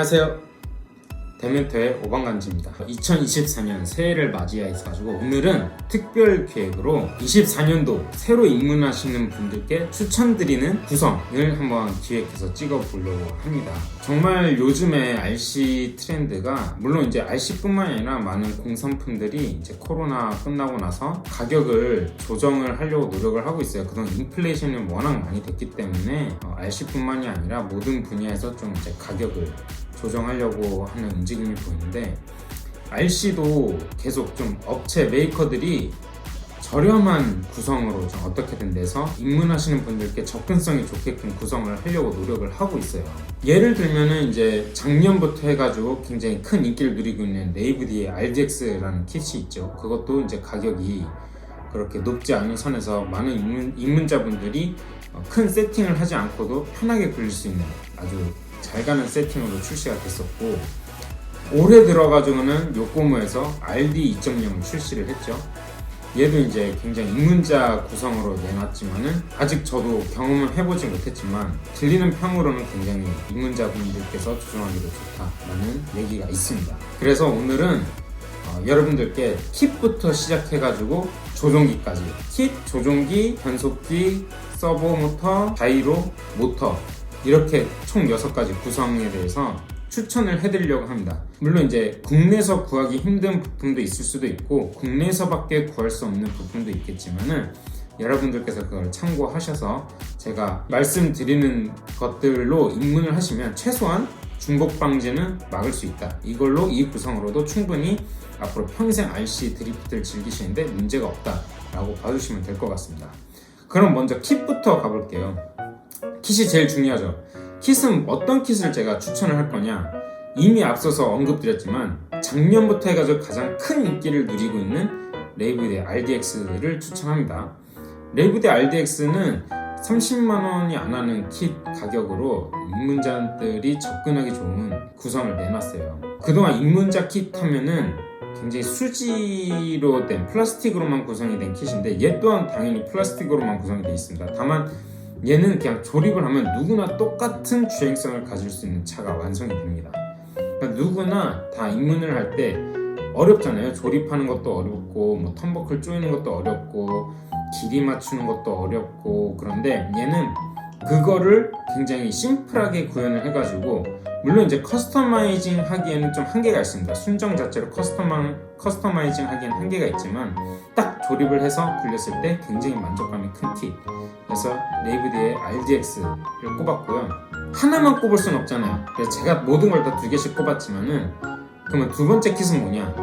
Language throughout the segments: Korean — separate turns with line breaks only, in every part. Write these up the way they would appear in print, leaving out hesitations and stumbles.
안녕하세요. 대면토의 오방간지입니다. 2024년 새해를 맞이해가지고 오늘은 특별 기획으로 24년도 새로 입문하시는 분들께 추천드리는 구성을 한번 기획해서 찍어보려고 합니다. 정말 요즘에 RC 트렌드가 물론 이제 RC뿐만 아니라 많은 공산품들이 이제 코로나 끝나고 나서 가격을 조정을 하려고 노력을 하고 있어요. 그동안 인플레이션이 워낙 많이 됐기 때문에 RC뿐만이 아니라 모든 분야에서 좀 이제 가격을 조정하려고 하는 움직임이 보이는데, RC도 계속 좀 업체 메이커들이 저렴한 구성으로 좀 어떻게든 내서 입문하시는 분들께 접근성이 좋게끔 구성을 하려고 노력을 하고 있어요. 예를 들면은 이제 작년부터 해가지고 굉장히 큰 인기를 누리고 있는 네이브디의 RDX라는 킷이 있죠. 그것도 이제 가격이 그렇게 높지 않은 선에서 많은 입문자분들이 큰 세팅을 하지 않고도 편하게 굴릴 수 있는 아주 잘 가는 세팅으로 출시가 됐었고, 올해 들어가지고는 요코모에서 RD 2.0을 출시를 했죠. 얘도 이제 굉장히 입문자 구성으로 내놨지만은 아직 저도 경험을 해보지 못했지만 들리는 평으로는 굉장히 입문자분들께서 조종하기도 좋다라는 얘기가 있습니다. 그래서 오늘은 여러분들께 킷부터 시작해가지고 조종기까지, 킷, 조종기, 변속기, 서버 모터, 자이로, 모터 이렇게 총 6가지 구성에 대해서 추천을 해드리려고 합니다. 물론 이제 국내에서 구하기 힘든 부품도 있을 수도 있고 국내에서밖에 구할 수 없는 부품도 있겠지만은 여러분들께서 그걸 참고하셔서 제가 말씀드리는 것들로 입문을 하시면 최소한 중복 방지는 막을 수 있다. 이걸로 이 구성으로도 충분히 앞으로 평생 RC 드리프트를 즐기시는데 문제가 없다라고 봐주시면 될 것 같습니다. 그럼 먼저 킷부터 가볼게요. 킷이 제일 중요하죠. 킷은 어떤 킷을 제가 추천을 할 거냐, 이미 앞서서 언급드렸지만 작년부터 해가지고 가장 큰 인기를 누리고 있는 레이브드의 RDX를 추천합니다. 레이브드의 RDX는 30만원이 안 하는 킷 가격으로 입문자들이 접근하기 좋은 구성을 내놨어요. 그동안 입문자 킷 하면은 굉장히 수지로 된 플라스틱으로만 구성이 된 킷인데 얘 또한 당연히 플라스틱으로만 구성이 되어 있습니다. 다만 얘는 그냥 조립을 하면 누구나 똑같은 주행성을 가질 수 있는 차가 완성이 됩니다. 그러니까 누구나 다 입문을 할 때 어렵잖아요. 조립하는 것도 어렵고 뭐 턴버클 조이는 것도 어렵고 길이 맞추는 것도 어렵고, 그런데 얘는 그거를 굉장히 심플하게 구현을 해가지고, 물론 이제 커스터마이징 하기에는 좀 한계가 있습니다. 순정 자체로 커스터마이징 하기에는 한계가 있지만 딱 조립을 해서 굴렸을 때 굉장히 만족감이 큰 킷. 그래서 레이브드의 RDX를 꼽았고요. 하나만 꼽을 순 없잖아요. 그래서 제가 모든 걸 다 2개씩 꼽았지만은, 그러면 두 번째 킷은 뭐냐?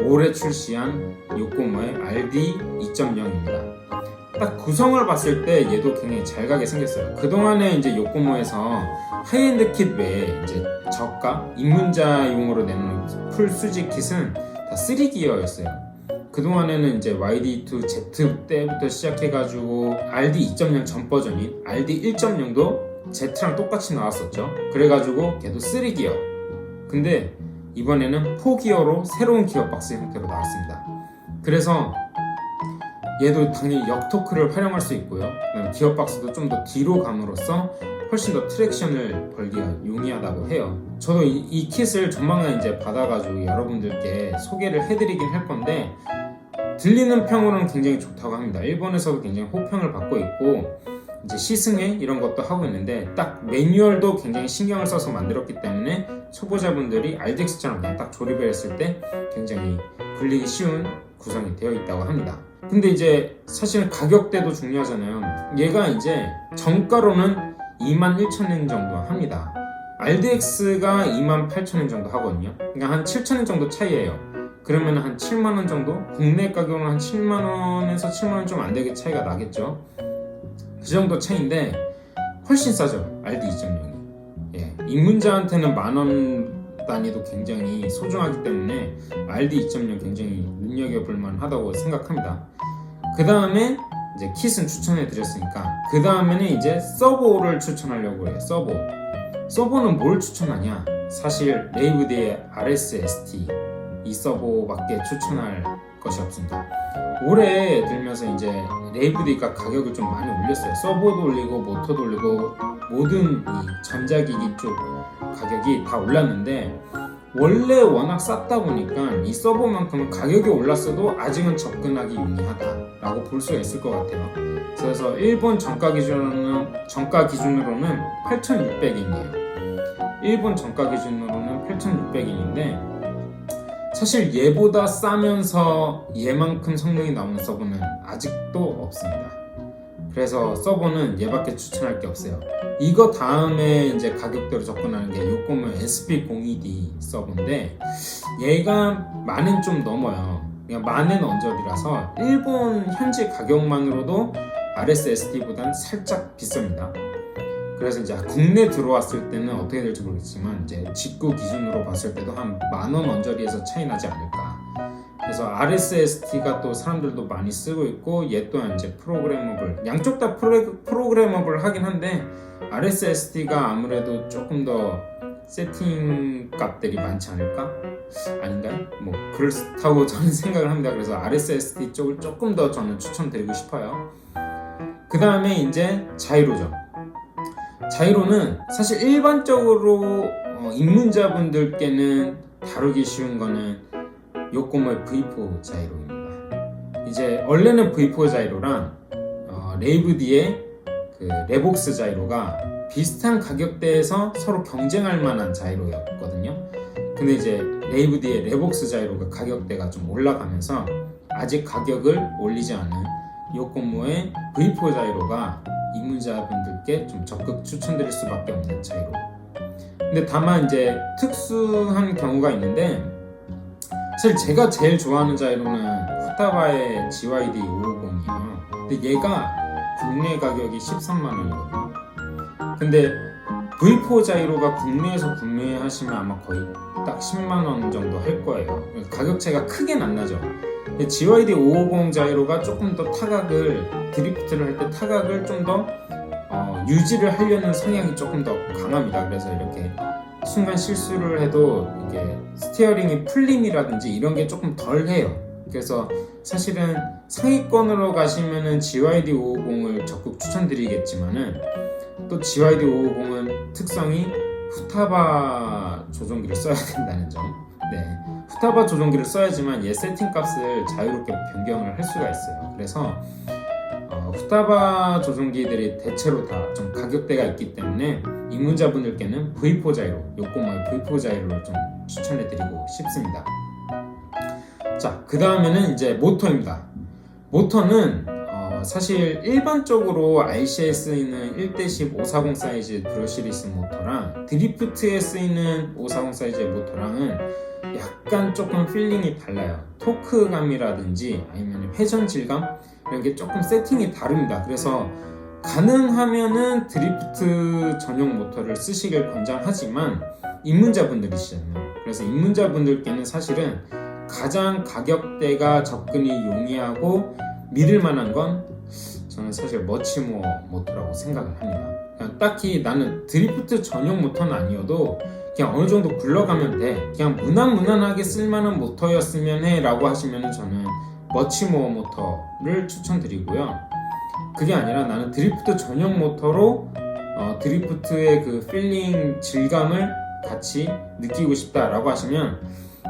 올해 출시한 요코모의 RD 2.0입니다. 딱 구성을 봤을 때 얘도 굉장히 잘 가게 생겼어요. 그동안에 이제 요코모에서 하이엔드 킷 외에 이제 저가 입문자용으로 내는 풀 수지 킷은 다 3기어였어요. 그동안에는 이제 YD2Z 때부터 시작해가지고 RD 2.0 전 버전인 RD 1.0도 Z랑 똑같이 나왔었죠. 그래가지고 걔도 3기어. 근데 이번에는 4기어로 새로운 기어박스 형태로 나왔습니다. 그래서 얘도 당연히 역토크를 활용할 수 있고요. 기어박스도 좀 더 뒤로 감으로써 훨씬 더 트랙션을 벌기가 용이하다고 해요. 저도 이 킷을 조만간 이제 받아가지고 여러분들께 소개를 해드리긴 할 건데, 들리는 평으로는 굉장히 좋다고 합니다. 일본에서도 굉장히 호평을 받고 있고 이제 시승회 이런 것도 하고 있는데, 딱 매뉴얼도 굉장히 신경을 써서 만들었기 때문에 초보자분들이 RDX처럼 그냥 딱 조립을 했을 때 굉장히 굴리기 쉬운 구성이 되어 있다고 합니다. 근데 이제 사실은 가격대도 중요하잖아요. 얘가 이제 정가로는 21,000엔 정도 합니다. RDX가 28,000엔 정도 하거든요. 그러니까 한 7,000엔 정도 차이예요. 그러면 한 7만원 정도? 국내 가격은 한 7만원에서 7만원 좀 안 되게 차이가 나겠죠. 그 정도 차이인데 훨씬 싸죠, RD 2.0이. 예, 입문자한테는 만원 단위도 굉장히 소중하기 때문에 RD 2.0 굉장히 눈여겨볼 만하다고 생각합니다. 그 다음에 이제 킷은 추천해 드렸으니까, 그 다음에는 이제 서버를 추천하려고 해요. 서버는 뭘 추천하냐? 사실 레이브드의 RS-ST 이 서버밖에 추천할 것이 없습니다. 올해 들면서 이제 레이브디가 가격을 좀 많이 올렸어요. 서버도 올리고 모터도 올리고 모든 이 전자기기 쪽 가격이 다 올랐는데, 원래 워낙 쌌다 보니까 이 서버만큼은 가격이 올랐어도 아직은 접근하기 용이하다라고 볼 수가 있을 것 같아요. 그래서 일본 정가 기준으로는 8,600엔이에요. 일본 정가 기준으로는 8,600엔인데 사실 얘보다 싸면서 얘만큼 성능이 나오는 서버는 아직도 없습니다. 그래서 서버는 얘밖에 추천할 게 없어요. 이거 다음에 이제 가격대로 접근하는 게 요코모 SP02D 서버인데, 얘가 만엔 좀 넘어요. 그냥 만엔 언저리라서 일본 현지 가격만으로도 RSSD보단 살짝 비쌉니다. 그래서 이제 국내 들어왔을 때는 어떻게 될지 모르겠지만 이제 직구 기준으로 봤을 때도 한 10,000원 언저리에서 차이 나지 않을까. 그래서 RSSD가 또 사람들도 많이 쓰고 있고, 얘 또한 이제 프로그래머블, 양쪽 다 프로그래머블 하긴 한데 RSSD가 아무래도 조금 더 세팅 값들이 많지 않을까? 아닌가요? 뭐 그렇다고 저는 생각을 합니다. 그래서 RSSD 쪽을 조금 더 저는 추천드리고 싶어요. 그 다음에 이제 자이로죠. 자이로는 사실 일반적으로 입문자분들께는 다루기 쉬운 거는 요코모의 V4 자이로입니다. 이제 원래는 V4 자이로랑 레이브디의 그 레복스 자이로가 비슷한 가격대에서 서로 경쟁할 만한 자이로였거든요. 근데 이제 레이브디의 레복스 자이로가 가격대가 좀 올라가면서 아직 가격을 올리지 않은 요코모의 V4 자이로가 입문자분들께 좀 적극 추천드릴 수밖에 없는 자이로. 근데 다만 이제 특수한 경우가 있는데, 사실 제가 제일 좋아하는 자이로는 후타바의 GYD 550이에요. 근데 얘가 국내 가격이 13만원이거든요. 근데 V4 자이로가 국내에서 구매하시면 아마 거의 딱 10만원 정도 할 거예요. 가격 차이가 크게는 안 나죠. GYD 550 자이로가 조금 더 타각을, 드리프트를 할 때 타각을 좀 더 유지를 하려는 성향이 조금 더 강합니다. 그래서 이렇게 순간 실수를 해도 이게 스티어링이 풀림이라든지 이런 게 조금 덜 해요. 그래서 사실은 상위권으로 가시면은 GYD 550을 적극 추천드리겠지만은, 또 GYD 550은 특성이 후타바 조종기를 써야 된다는 점. 네, 후타바 조종기를 써야지만 얘 세팅 값을 자유롭게 변경을 할 수가 있어요. 그래서 후타바 조종기들이 대체로 다 좀 가격대가 있기 때문에 입문자분들께는 V4 자이로, 요코모의 V4 자이로를 좀 추천해드리고 싶습니다. 자, 그 다음에는 이제 모터입니다. 모터는 사실 일반적으로 RC에 쓰이는 1:10 540 사이즈 브러시리스 모터랑 드리프트에 쓰이는 540 사이즈의 모터랑은 약간 조금 필링이 달라요. 토크감이라든지 아니면 회전 질감, 이런 게 조금 세팅이 다릅니다. 그래서 가능하면은 드리프트 전용 모터를 쓰시길 권장하지만 입문자분들이시잖아요. 그래서 입문자분들께는 사실은 가장 가격대가 접근이 용이하고 믿을 만한 건 저는 사실 머치모어 모터라고 생각을 합니다. 그냥 딱히 나는 드리프트 전용 모터는 아니어도 그냥 어느 정도 굴러가면 돼, 그냥 무난무난하게 쓸만한 모터였으면 해 라고 하시면 저는 머치모어 모터를 추천드리고요. 그게 아니라 나는 드리프트 전용 모터로 드리프트의 그 필링 질감을 같이 느끼고 싶다라고 하시면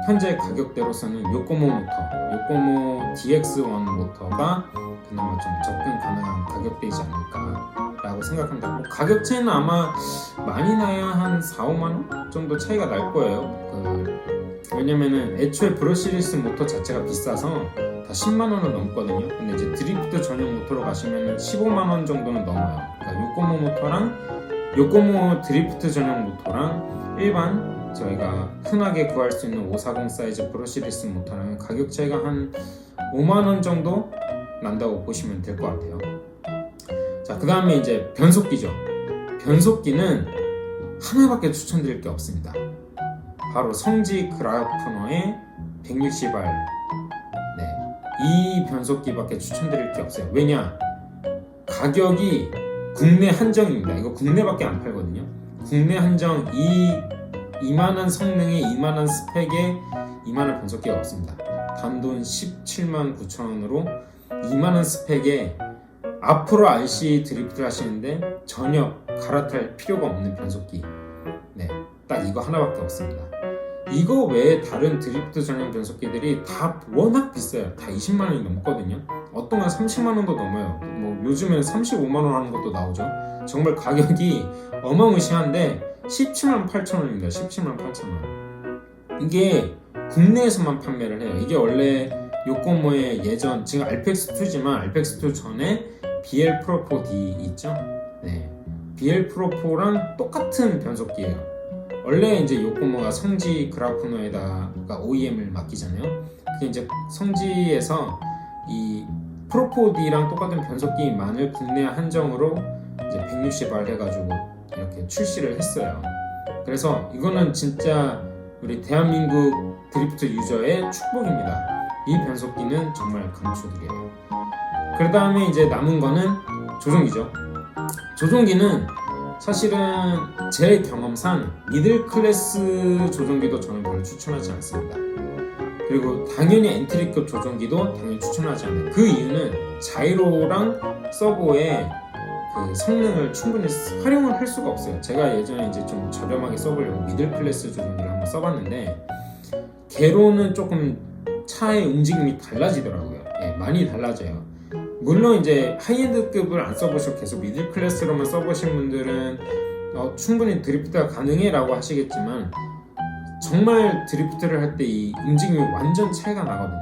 현재 가격대로서는 요코모 모터, 요코모 DX1 모터가 그나마 좀 접근 가능한 가격대이지 않을까 라고 생각합니다. 뭐 가격 차이는 아마 많이 나야 한 4-5만원 정도 차이가 날 거예요. 왜냐면은 애초에 브러시리스 모터 자체가 비싸서 다 10만원은 넘거든요. 근데 이제 드리프트 전용 모터로 가시면은 15만원 정도는 넘어요. 그러니까 요코모 모터랑 요코모 드리프트 전용 모터랑 일반 저희가 흔하게 구할 수 있는 540 사이즈 브러시리스 모터랑 가격 차이가 한 5만원 정도 난다고 보시면 될 것 같아요. 자, 그 다음에 이제 변속기죠. 변속기는 하나밖에 추천드릴 게 없습니다. 바로 성지 그라프너의 160R. 이 변속기밖에 추천드릴 게 없어요. 왜냐? 가격이 국내 한정입니다. 이거 국내밖에 안 팔거든요. 국내 한정, 이만한 성능에 이만한 스펙에 이만한 변속기가 없습니다. 단돈 17만 9천 원으로 2만 원 스펙에 앞으로 RC 드리프트를 하시는데 전혀 갈아탈 필요가 없는 변속기. 네, 딱 이거 하나밖에 없습니다. 이거 외에 다른 드리프트 전용 변속기들이 다 워낙 비싸요. 다 20만 원이 넘거든요. 어떤 건 30만 원도 넘어요. 뭐 요즘에는 35만 원 하는 것도 나오죠. 정말 가격이 어마무시한데 17만 8천 원입니다. 17만 8천 원. 이게 국내에서만 판매를 해요. 이게 원래 요코모의 예전, 지금 알펙스2지만 알펙스2 전에 BL 프로4D 있죠? 네, BL 프로4랑 똑같은 변속기예요. 원래 이제 요코모가 성지 그라프노에다가 OEM을 맡기잖아요. 그게 이제 성지에서 이 프로4D랑 똑같은 변속기만을 국내 한정으로 이제 160R 해가지고 이렇게 출시를 했어요. 그래서 이거는 진짜 우리 대한민국 드리프트 유저의 축복입니다. 이 변속기는 정말 강추드려요. 그 다음에 이제 남은 거는 조종기죠. 조종기는 사실은 제 경험상 미들 클래스 조종기도 저는 별로 추천하지 않습니다. 그리고 당연히 엔트리급 조종기도 당연히 추천하지 않아요. 그 이유는 자이로랑 서버의 그 성능을 충분히 활용을 할 수가 없어요. 제가 예전에 이제 좀 저렴하게 써보려고 미들 클래스 조종기를 한번 써봤는데 개로는 조금 차의 움직임이 달라지더라고요. 예, 많이 달라져요. 물론 이제 하이엔드급을 안 써보시고 계속 미들 클래스로만 써보신 분들은 충분히 드리프트가 가능해 라고 하시겠지만 정말 드리프트를 할 때 이 움직임이 완전 차이가 나거든요.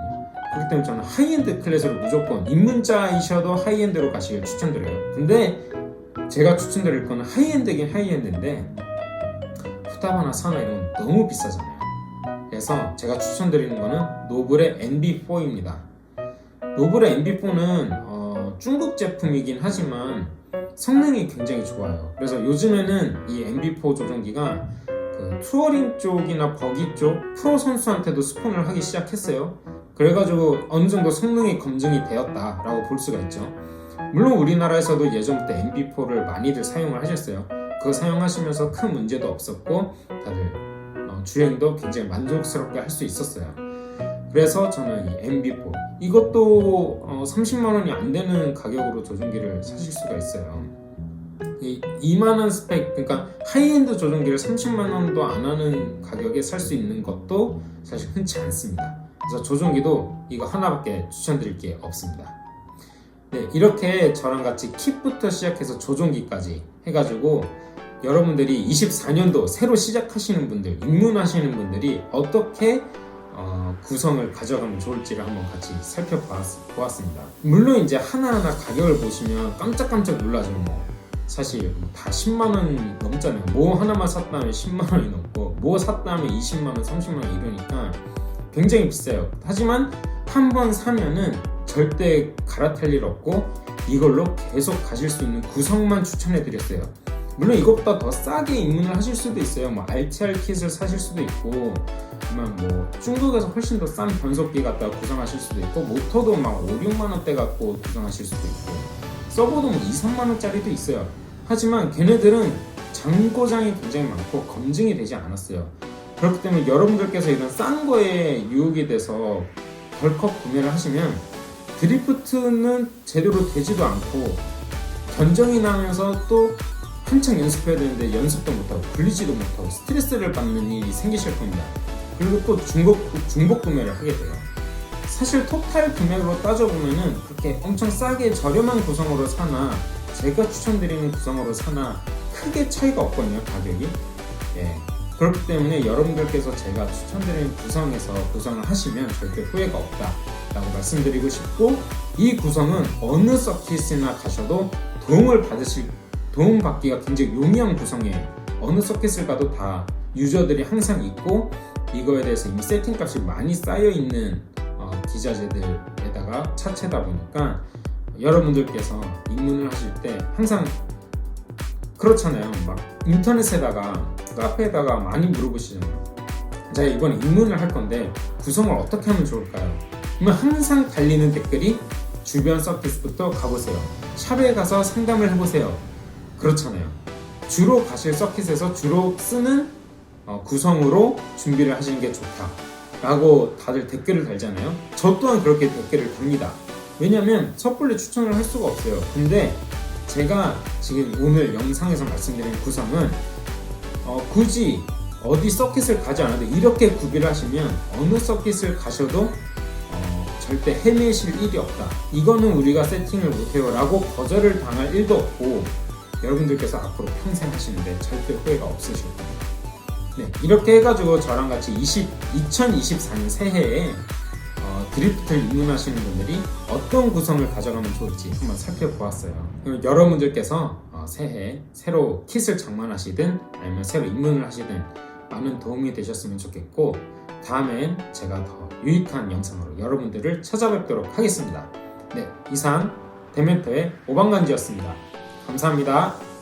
그렇기 때문에 저는 하이엔드 클래스로 무조건 입문자이셔도 하이엔드로 가시길 추천드려요. 근데 제가 추천드릴 거는 하이엔드긴 하이엔드인데 후다바나 사나 이런 건 너무 비싸잖아요. 그래서 제가 추천드리는 거는 노블의 NB4입니다. 노블의 NB4는 중국 제품이긴 하지만 성능이 굉장히 좋아요. 그래서 요즘에는 이 NB4 조종기가 그 투어링 쪽이나 버기 쪽 프로 선수한테도 스폰을 하기 시작했어요. 그래가지고 어느 정도 성능이 검증이 되었다라고 볼 수가 있죠. 물론 우리나라에서도 예전부터 NB4를 많이들 사용을 하셨어요. 그거 사용하시면서 큰 문제도 없었고 다들 주행도 굉장히 만족스럽게 할 수 있었어요. 그래서 저는 이 NB4 이것도 30만 원이 안 되는 가격으로 조종기를 사실 수가 있어요. 이 2만 원 스펙, 그러니까 하이엔드 조종기를 30만 원도 안 하는 가격에 살 수 있는 것도 사실 흔치 않습니다. 그래서 조종기도 이거 하나밖에 추천드릴 게 없습니다. 네, 이렇게 저랑 같이 kit부터 시작해서 조종기까지 해가지고 여러분들이 24년도 새로 시작하시는 분들, 입문하시는 분들이 어떻게 구성을 가져가면 좋을지를 한번 같이 살펴보았습니다. 물론 이제 하나하나 가격을 보시면 깜짝깜짝 놀라죠. 사실 다 10만원 넘잖아요. 뭐 하나만 샀다면 10만원이 넘고 뭐 샀다면 20만원, 30만원 이러니까 굉장히 비싸요. 하지만 한번 사면은 절대 갈아탈 일 없고 이걸로 계속 가실 수 있는 구성만 추천해드렸어요. 물론 이것보다 더 싸게 입문을 하실 수도 있어요. 뭐 RTR 킷을 사실 수도 있고, 뭐 중국에서 훨씬 더 싼 변속기 갖다가 구성하실 수도 있고, 모터도 막 5, 6만 원대 갖고 구성하실 수도 있고, 서버도 뭐 2, 3만 원짜리도 있어요. 하지만 걔네들은 잔고장이 굉장히 많고 검증이 되지 않았어요. 그렇기 때문에 여러분들께서 이런 싼 거에 유혹이 돼서 덜컥 구매를 하시면 드리프트는 제대로 되지도 않고 견적이 나면서 또 한창 연습해야 되는데 연습도 못하고 굴리지도 못하고 스트레스를 받는 일이 생기실 겁니다. 그리고 또 중복 구매를 하게 돼요. 사실 토탈 금액으로 따져보면은 그렇게 엄청 싸게 저렴한 구성으로 사나 제가 추천드리는 구성으로 사나 크게 차이가 없거든요, 가격이. 예. 그렇기 때문에 여러분들께서 제가 추천드리는 구성에서 구성을 하시면 절대 후회가 없다라고 말씀드리고 싶고, 이 구성은 어느 서킷이나 가셔도 도움받기가 굉장히 용이한 구성이에요. 어느 서킷을 가도 다 유저들이 항상 있고 이거에 대해서 이미 세팅값이 많이 쌓여있는 기자재들에다가 차체다 보니까 여러분들께서 입문을 하실 때 항상 그렇잖아요. 막 인터넷에다가 카페에다가 많이 물어보시잖아요. 제가 이번에 입문을 할 건데 구성을 어떻게 하면 좋을까요? 그러면 항상 달리는 댓글이 주변 서킷부터 가보세요. 샵에 가서 상담을 해보세요. 그렇잖아요. 주로 가실 서킷에서 주로 쓰는 구성으로 준비를 하시는 게 좋다. 라고 다들 댓글을 달잖아요. 저 또한 그렇게 댓글을 답니다. 왜냐면 섣불리 추천을 할 수가 없어요. 근데 제가 지금 오늘 영상에서 말씀드린 구성은 굳이 어디 서킷을 가지 않아도 이렇게 구비를 하시면 어느 서킷을 가셔도 절대 헤매실 일이 없다. 이거는 우리가 세팅을 못해요 라고 거절을 당할 일도 없고 여러분들께서 앞으로 평생 하시는데 절대 후회가 없으실 겁니다. 네, 이렇게 해가지고 저랑 같이 2024년 새해에 드리프트를 입문하시는 분들이 어떤 구성을 가져가면 좋을지 한번 살펴보았어요. 여러분들께서 새해 새로 킷을 장만하시든 아니면 새로 입문을 하시든 많은 도움이 되셨으면 좋겠고, 다음엔 제가 더 유익한 영상으로 여러분들을 찾아뵙도록 하겠습니다. 네, 이상 대멘토의 오방간지였습니다. 감사합니다.